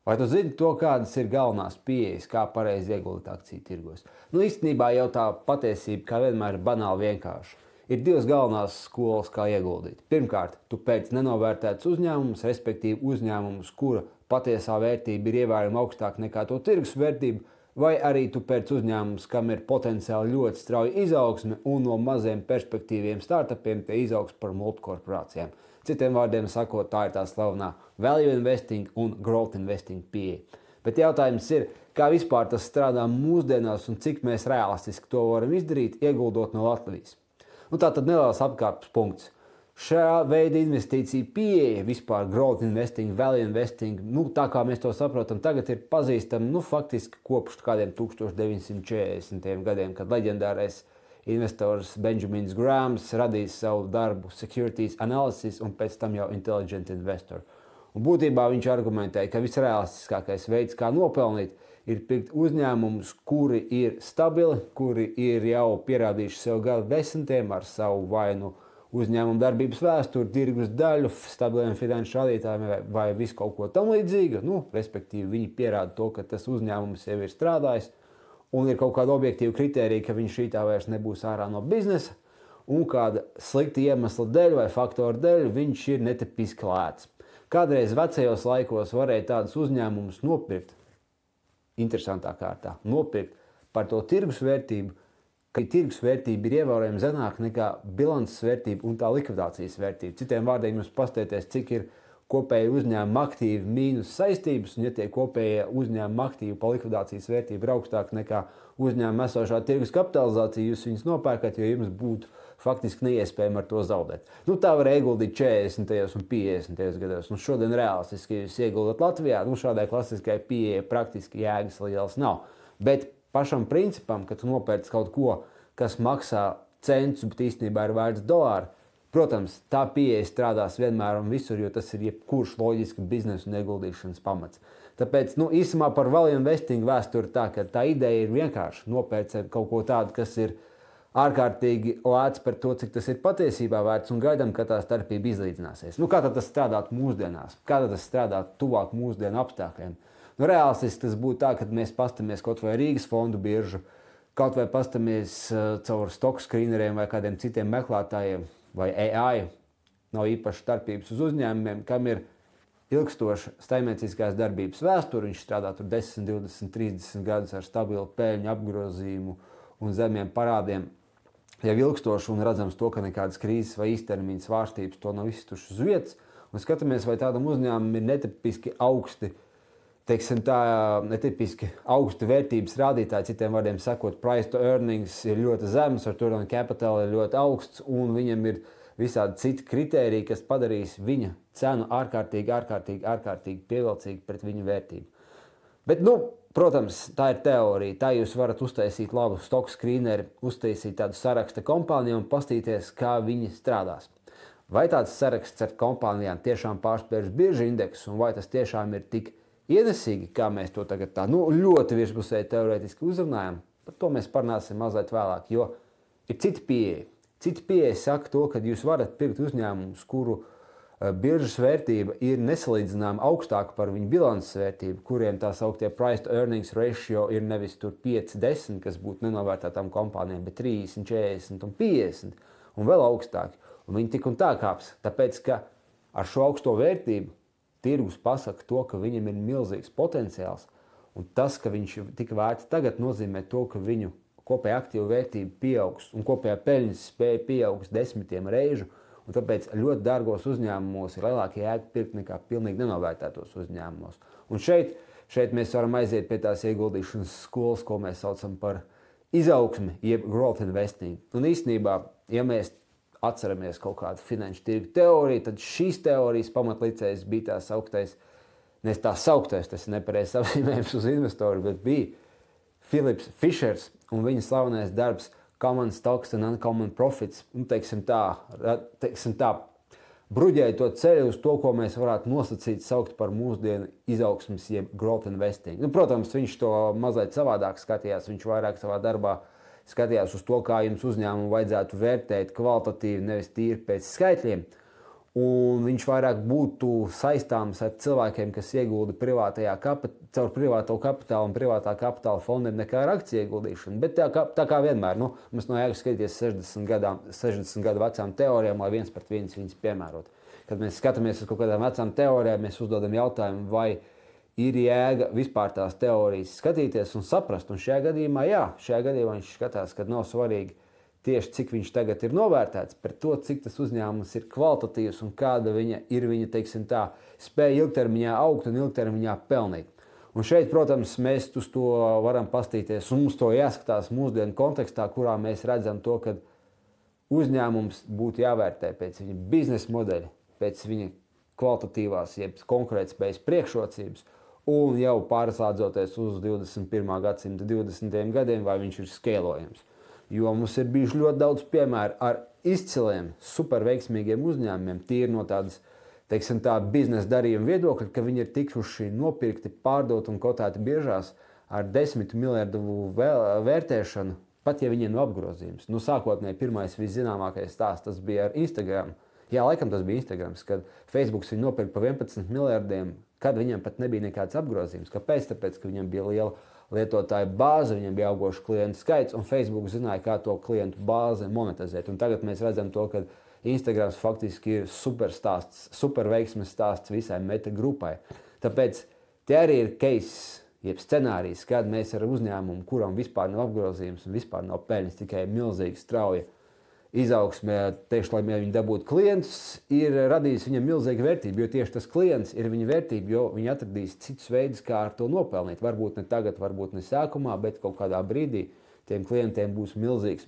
Vai tu zini to, kādas ir galvenās pieejas, kā pareizi ieguldīt akciju tirgos? Nu, īstenībā jau tā patiesība, kā vienmēr, ir banāli vienkārša. Ir divas galvenās skolas, kā ieguldīt. Pirmkārt, tu pēc nenovērtētas uzņēmumus, respektīvi uzņēmumus, kura patiesā vērtība ir ievērojami augstāka nekā to tirgus vērtība, vai arī tu pēc uzņēmumus, kam ir potenciāli ļoti strauja izaugsme un no maziem perspektīviem startupiem tie izaugs par multikorporācijām. Citiem vārdiem sakot, tā ir tā slavenā value investing un growth investing pieeja. Bet jautājums ir, kā vispār tas strādā mūsdienās un cik mēs realistiski to varam izdarīt, ieguldot no Latvijas. Nu, tā tad neliels apkārtnes punkts. Šā veida investīcija pieeja, vispār growth investing, value investing, tā kā mēs to saprotam, tagad ir pazīstama faktiski kopš kādiem 1940. gadiem, kad leģendārais investors Benjamins Grahams radīja savu darbu Securities Analysis un pēc tam jau Intelligent Investor. Un būtībā viņš argumentēja, ka visrealistiskākais veids, kā nopelnīt, ir pirkt uzņēmumus, kuri ir stabili, kuri ir jau pierādījuši sev gadu desmitiem ar savu vainu uzņēmumu darbības vēsturi, tirgus daļu, stabiliem finanšu rādītājiem vai visu kaut ko tam līdzīgu. Respektīvi, viņi pierāda to, ka tas uzņēmums jau ir strādājis un ir kaut kāda objektīva kritērija, ka viņš šitā vairs nebūs ārā no biznesa un kāda slikta iemesla dēļ vai faktoru dēļ viņš ir netipiski lēts. Kādreiz vecajos laikos varēja tādus uzņēmumus nopirkt, interesantā kārtā, nopirkt par to tirgus vērtību, ka tirgus vērtība ir ievērojami zemāka nekā bilances vērtība un tā likvidācijas vērtība. Citiem vārdiem jums paskatīties, cik ir kopēji uzņēmuma aktīvi mīnus saistības, un ja tie kopējie uzņēmuma aktīvi pa likvidācijas vērtību ir augstāka nekā uzņēmuma esošā tirgus kapitalizācija, jūs viņus nopērkat, jo jums būtu faktiski neiespējami ar to zaudēt. Tā var ieguldīt 40. un 50. gados. Šodien realistiski, ja jūs ieguldat Latvijā, šādai klasiskai pieeja praktiski jēgas liels nav. Bet pašam principam, ka tu nopērci kaut ko, kas maksā centus, bet īstenībā ir vērts dolāru, protams, tā pieeja strādās vienmēr un visur, jo tas ir jebkurš loģiski biznesa un ieguldīšanas pamats. Tāpēc, īsumā par value investing vēsturi tā, ka tā ideja ir vienkārši nopērcēt kaut ko tādu, kas ir ārkārtīgi lēts par to, cik tas ir patiesībā vērts un gaidām, ka tā starpība izlīdzināsies. Kā tad tas strādāt mūsdienās? Kā tad tas strādāt tuvāk mūsdienu apstākļiem? Realistiski tas būtu tā, ka mēs pastamies kaut vai Rīgas fondu biržu, kaut vai pastamies caur stock screeneriem vai kādiem citiem meklētājiem, vai AI, nav īpaši starpības uz uzņēmumiem, kam ir ilgstoša saimnieciskās darbības vēsture, viņš strādā tur 10, 20, 30 gadus ar stabilu peļņu apgrozījumu un zemiem parādiem. Jau ilgstoši un redzams to, ka nekādas krīzes vai īstermiņa svārstības to nav izstušas uz vietas, un skatāmies, vai tādam uzņēmumam ir netipiski augsti, netipiski augsti vērtības rādītāji, citiem vārdiem sakot, price to earnings ir ļoti zems, return on capital ir ļoti augsts, un viņam ir visādi citi kritēriji, kas padarīs viņa cenu ārkārtīgi pievilcīgi pret viņa vērtību. Bet, protams, tā ir teorija. Tā jūs varat uztaisīt labu stock screeneri, uztaisīt tādu sarakstu kompānijām un pastīties, kā viņi strādās. Vai tāds saraksts ar kompānijām tiešām pārspērs biržu indeksu, un vai tas tiešām ir tik ienesīgi, kā mēs to tagad tā ļoti virspusēji teorētiski uzrunājam, par to mēs parunāsim mazliet vēlāk, jo ir cita pieeja. Cita pieeja saka to, ka jūs varat pirkt uzņēmumus, kuru biržas vērtība ir nesalīdzināma augstāka par viņu bilances vērtību, kuriem tā sauktie price to earnings ratio ir nevis tur 5, 10, kas būtu nenovērtētām kompānijām, bet 30, 40 un 50 un vēl augstāki. Un viņi tik un tā kāps, tāpēc, ka ar šo augsto vērtību tirgus pasaka to, ka viņam ir milzīgs potenciāls, un tas, ka viņš ir tik vērts tagad, nozīmē to, ka viņu kopējā aktīva vērtība pieaugs un kopējā peļņas spēja pieaugs 10 reižu, un tāpēc ļoti dārgos uzņēmumos ir lielāka jēga pirkt nekā pilnīgi nenovērtētos uzņēmumos. Un šeit mēs varam aiziet pie tās ieguldīšanas skolas, ko mēs saucam par izaugsmi, jeb growth investing. Un īstenībā, ja mēs atceramies kaut kādu finanšu tirgu teoriju, tad šīs teorijas pamatlicējs bija tās augtais, tas ir nepareizs apzīmējums uz investoru, bet bija Philips Fischers un viņa slavenais darbs Common Stocks and Uncommon Profits, teiksim tā, bruģēja to ceļu uz to, ko mēs varētu nosacīt saukt par mūsdienu izaugsmes, jeb growth investing. Protams, viņš to mazliet savādāk skatījās, viņš vairāk savā darbā skatījās uz to, kā jums uzņēmumu vajadzētu vērtēt kvalitatīvi, nevis tīri pēc skaitļiem. un viņš vairāk būtu saistāms ar cilvēkiem, kas iegulda caur privāto kapitālu un privātā kapitāla fondiem nekā ar akciju ieguldīšanu. Bet tā kā vienmēr, mums no jēgas skatīties 60 gadu vecām teorijām, lai viens pret viņas piemērot. Kad mēs skatāmies uz kaut kādām vecām teorijām, mēs uzdodam jautājumu, vai ir jēga vispār tās teorijas skatīties un saprast. Un šajā gadījumā viņš skatās, ka nav svarīgi tieši cik viņš tagad ir novērtēts, par to, cik tas uzņēmums ir kvalitatīvs un kāda ir viņa, teiksim tā, spēja ilgtermiņā augt un ilgtermiņā pelnīt. Un šeit, protams, mēs uz to varam pastīties, un mums to jāskatās mūsdienu kontekstā, kurā mēs redzam to, ka uzņēmums būtu jāvērtē pēc viņa biznesa modeļa, pēc viņa kvalitatīvās, jeb konkurētspējas priekšrocības, un jau pārslēdzoties uz 21. gadsimta 20. gadiem, vai viņš ir skalojams. Jo mums ir bijuši ļoti daudz piemēru ar izciliem, superveiksmīgiem uzņēmumiem, tīri no tādas, teiksim tā, biznesa darījuma viedokļa, ka viņi ir tikuši nopirkti, pārdot un kotēti biržās ar 10 miljardu vērtēšanu, pat ja viņiem nav apgrozījums. Sākotnēji pirmais viszināmākais stāsts, tas bija ar Instagram. Jā, laikam tas bija Instagrams, kad Facebooks viņu nopirka par 11 miljardiem, kad viņam pat nebija nekāds apgrozījums. Kāpēc? Tāpēc, ka viņam bija liela lietotāju bāze, viņam bija augošs klientu skaits, un Facebook zināja, kā to klientu bāzi monetizēt. Un tagad mēs redzam to, ka Instagrams faktiski ir superveiksmes stāsts visai meta grupai. Tāpēc te arī ir case, jeb scenārijs, kad mēs ar uzņēmumu, kuram vispār nav apgrozījums un vispār nav peļņas, tikai milzīgi strauja izaugsmē, tieši lai viņi dabūtu klientus, ir radījis viņam milzīgu vērtību, jo tieši tas klients ir viņa vērtība, jo viņi atradīs citus veidus, kā ar to nopelnīt. Varbūt ne tagad, varbūt ne sākumā, bet kaut kādā brīdī tiem klientiem būs milzīgs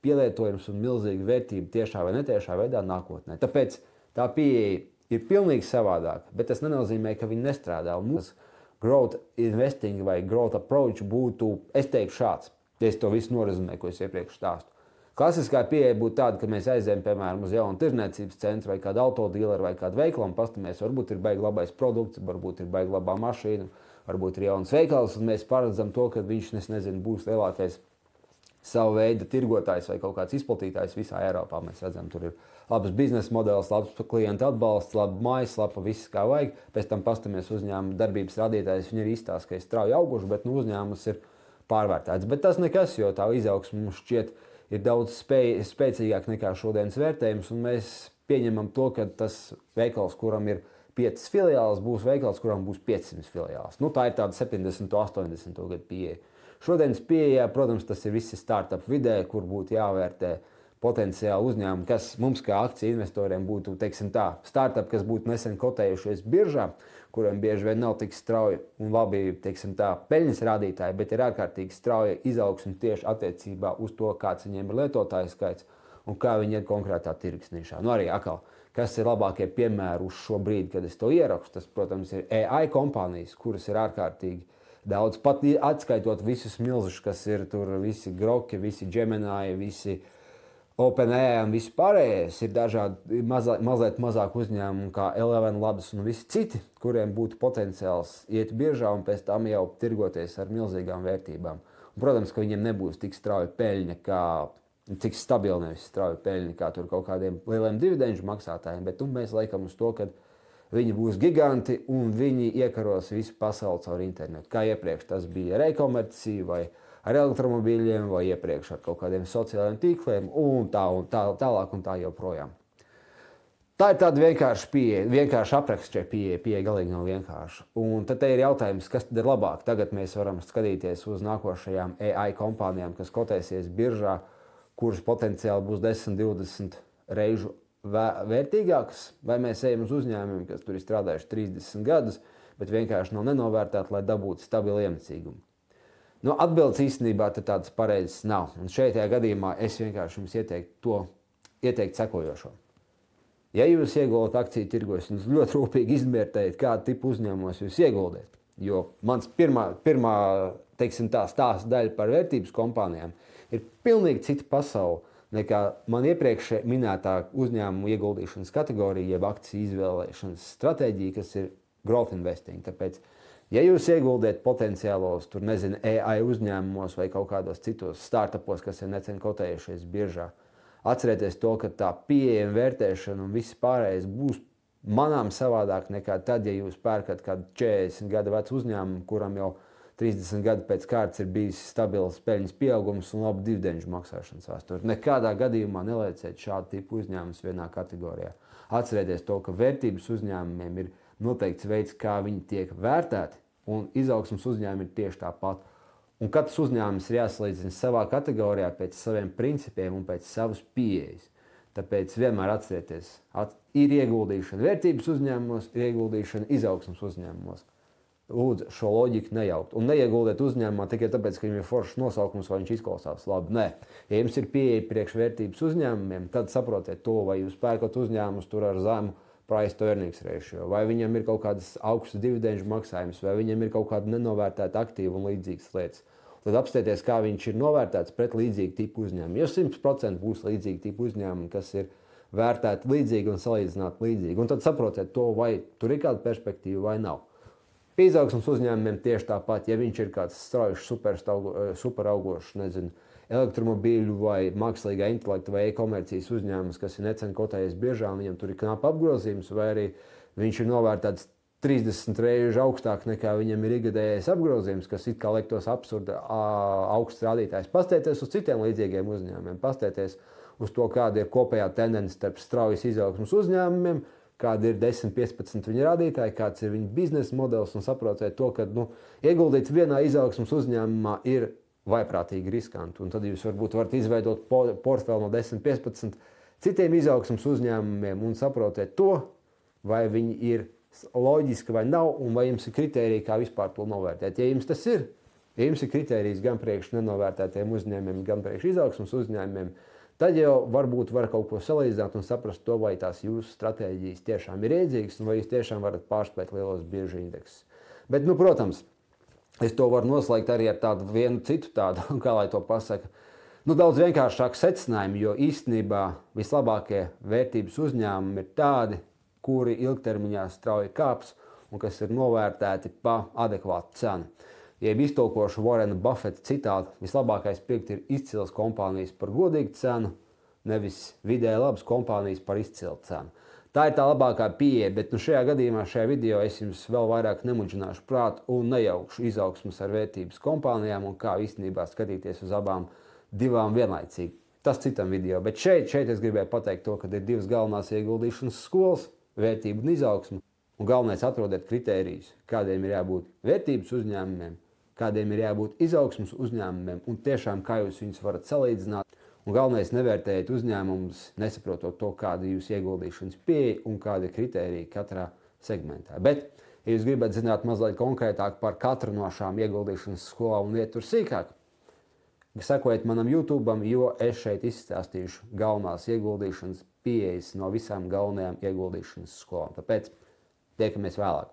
pielietojums un milzīga vērtība tiešā vai netiešā veidā nākotnē. Tāpēc tā pieeja ir pilnīgi savādāka, bet tas nenozīmē, ka viņi nestrādā. Un mūsu growth investing vai growth approach būtu, es teiktu, šāds. Ja es to visu norizumēju, ko es iepriekš stāstu. Klasiskā pieeja būtu tāda, ka mēs aizējam, piemēram, uz jaunu tirdzniecības centru vai kādu autodīleru vai kādu veikalu un pastamies, varbūt ir baigi labais produkts, varbūt ir baigi labā mašīna, varbūt ir jauns veikals, un mēs paredzam to, ka viņš, būs lielākais savu veidu tirgotājs vai kaut kāds izplatītājs visā Eiropā. Mēs redzam, tur ir labs biznesa modelis, labs klienta atbalsts, laba mājaslapa, viss kā vajag. Pēc tam pastamies uzņēmuma darbības radītājs, viņi ir izstāst, ka ir strauji auguši, bet uzņēmums ir pārvērtēts. Bet tas nekas, jo tā izaugsme mums šķiet ir daudz spēcīgāk nekā šodienas vērtējums, un mēs pieņemam to, ka tas veikals, kuram ir 5 filiāles, būs veikals, kuram būs 500 filiāles. Tā ir tāda 70. un 80. gadu pieeja. Šodienas pieejā, protams, tas ir visi startup vidē, kur būtu jāvērtē potenciāli uzņēmumi, kas mums kā akciju investoriem būtu, teiksim tā, startup, kas būtu nesen kotējušies biržā, kuriem bieži vien nav tik strauji un labi, teiksim tā, peļņas rādītāji, bet ir ārkārtīgi strauja izaugsme tieši attiecībā uz to, kāds viņiem ir lietotāju skaits un kā viņi ir konkrētā tirgsnišā. Arī atkal, kas ir labākie piemēri uz šo brīdi, kad es to ierakstu, tas, protams, ir AI kompānijas, kuras ir ārkārtīgi daudz, pat atskaitot visus milzušus, kas ir tur, visi Groki, visi Gemini, visi OpenAI un visi pārējais, ir dažādi mazliet mazāk uzņēmumi kā Eleven Labs un visi citi, kuriem būtu potenciāls iet biržā un pēc tam jau tirgoties ar milzīgām vērtībām. Un, protams, ka viņiem nebūs tik strauja peļņa, cik stabili nevis strauja peļņa, kā tur kaut kādiem lieliem dividenžu maksātājiem, bet mēs liekam uz to, ka viņi būs giganti un viņi iekaros visu pasauli caur internetu. Kā iepriekš tas bija ar e-komerciju vai ar elektromobīļiem vai iepriekš ar kaut kādiem sociālajiem tīkliem un tālāk un tā joprojām. Tā ir tāda vienkārša pieeja, vienkārši apraksts šai pieeja galīgi nav vienkārša. Un tad ir jautājums, kas tad ir labāk. Tagad mēs varam skatīties uz nākošajām AI kompānijām, kas kotēsies biržā, kuras potenciāli būs 10-20 reižu vērtīgākas, vai mēs ejam uz uzņēmumiem, kas tur ir strādājuši 30 gadus, bet vienkārši nav nenovērtēti, lai dabūtu stabilu iemesīgumu. Atbildes īstenībā tādas pareizes nav. Un šajā gadījumā es vienkārši jums ieteiktu sekojošo. Ja jūs ieguldat akciju tirgos, jūs ļoti rūpīgi izvērtējat, kādu tipu uzņēmumos jūs ieguldāt. Jo mans pirmā teiksim tā, stāsta daļa par vērtības kompānijām ir pilnīgi cita pasaule nekā man iepriekš minētā uzņēmumu ieguldīšanas kategorija, jeb akciju izvēlēšanas stratēģija, kas ir growth investing. Tāpēc, ja jūs ieguldāt potenciālos, AI uzņēmumos vai kaut kādos citos startupos, kas ir nesen kotējušies biržā, Atcerieties to, ka tā pieeja un vērtēšana un viss pārējais būs manām savādāk nekā tad, ja jūs pērkat kādu 40 gadu vecu uzņēmumu, kuram jau 30 gadu pēc kārtas ir bijis stabils peļņas pieaugums un labi dividendžu maksāšanas vēsture. Nekādā gadījumā nelieciet šādu tipu uzņēmumus vienā kategorijā. Atcerieties to, ka vērtības uzņēmumiem ir noteikts veids, kā viņi tiek vērtēti, un izaugsmas uzņēmumi ir tieši tāpat. Un katrs uzņēmums ir jāsalīdzina savā kategorijā pēc saviem principiem un pēc savas pieejas. Tāpēc vienmēr atcerieties, ir ieguldīšana vērtības uzņēmumos, ir ieguldīšana izaugsmas uzņēmumos. Lūdzu, šo loģiku nejaukt. Un neieguldiet uzņēmumā tikai tāpēc, ka viņam ir foršs nosaukums vai viņš izklausās labi. Nē, ja jums ir pieeja priekš vērtības uzņēmumiem, tad saprotiet to, vai jūs pērkat uzņēmumus tur ar zemu price to earnings ratio, vai viņam ir kaut kādas augstas dividendžu maksājums, vai viņam ir kaut kāda nenovērtēta aktīva un līdzīgas lietas. Tad apstieties, kā viņš ir novērtēts pret līdzīgu tipu uzņēmumu. Jo 100% būs līdzīgi tipu uzņēmumi, kas ir vērtēti līdzīgi un salīdzināti līdzīgi. Un tad saprotiet to, vai tur ir kāda perspektīva vai nav. Pie izaugsmas uzņēmumiem tieši tāpat, ja viņš ir kāds strauji superaugošs, nezinu, elektromobīļu vai mākslīgā intelekta vai e-komercijas uzņēmums, kas ir necen kotējies biežā, un viņam tur ir knāpa apgrozījums, vai arī viņš ir novērtēts 30 reizes augstāk nekā viņam ir ikgadējais apgrozījums, kas it kā liktos absurdi augsts rādītājs. Pastieties uz citiem līdzīgiem uzņēmumiem, pastieties uz to, kāda ir kopējā tendence starp straujas izaugsmas uzņēmumiem, kāda ir 10-15 viņa rādītāji, kāds ir viņa biznesa modelis, un saprotiet to, ka ieguldīt vienā izaugsmas uzņēmumā ir vaiprātīgi riskanti. Un tad jūs varbūt varat izveidot portfeli no 10-15 citiem izaugsmas uzņēmumiem un saprotiet to, vai viņi ir loģiski vai nav, un vai jums ir kritērija, kā vispār to novērtēt. Ja jums tas ir, ja jums ir kritērijas gan priekš nenovērtētiem uzņēmumiem, gan priekš izaugsmas uzņēmumiem, tad jau varbūt var kaut ko salīdzināt un saprast to, vai tās jūsu stratēģijas tiešām ir iedzīgas, un vai jūs tiešām varat pārspēt lielos biežu indeksus. Bet, protams, es to varu noslēgt arī ar tādu vienu citu tādu, kā lai to pasaka, daudz vienkāršāku secinājumu, jo īstenībā vislabākie vērtības uzņēmumi ir tādi, kuri ilgtermiņā strauji kāps un kas ir novērtēti pa adekvātu cenu. Ja iztulkošu Warrena Buffetta citātu, vislabākais pirkt ir izcils kompānijas par godīgu cenu, nevis vidēji labas kompānijas par izcilu cenu. Tā ir tā labākā pieeja, bet šajā gadījumā, šajā video es jums vēl vairāk nemudžināšu prātu un nejaukšu izaugsmas ar vērtības kompānijām un kā īstenībā skatīties uz abām divām vienlaicīgi. Tas citam video, bet šeit es gribēju pateikt to, ka ir divas galvenās ieguldīšanas skolas, vērtību un izaugsmu, un galvenais atrodiet kritērijus, kādiem ir jābūt vērtības uzņēmumiem, kādiem ir jābūt izaugsmas uzņēmumiem, un tiešām kā jūs viņus varat salīdzināt, un galvenais nevērtējiet uzņēmumus, nesaprotot to, kāda ir jūsu ieguldīšanas pieeja un kāda ir kritērija katrā segmentā. Bet, ja jūs gribat zināt mazliet konkrētāk par katru no šām ieguldīšanas skolām un iet tur sīkāk, sekojiet manam YouTube'am, jo es šeit izstāstīšu galvenās ieguldīšanas pieejas no visām galvenajām ieguldīšanas skolām. Tāpēc tiekamies vēlāk.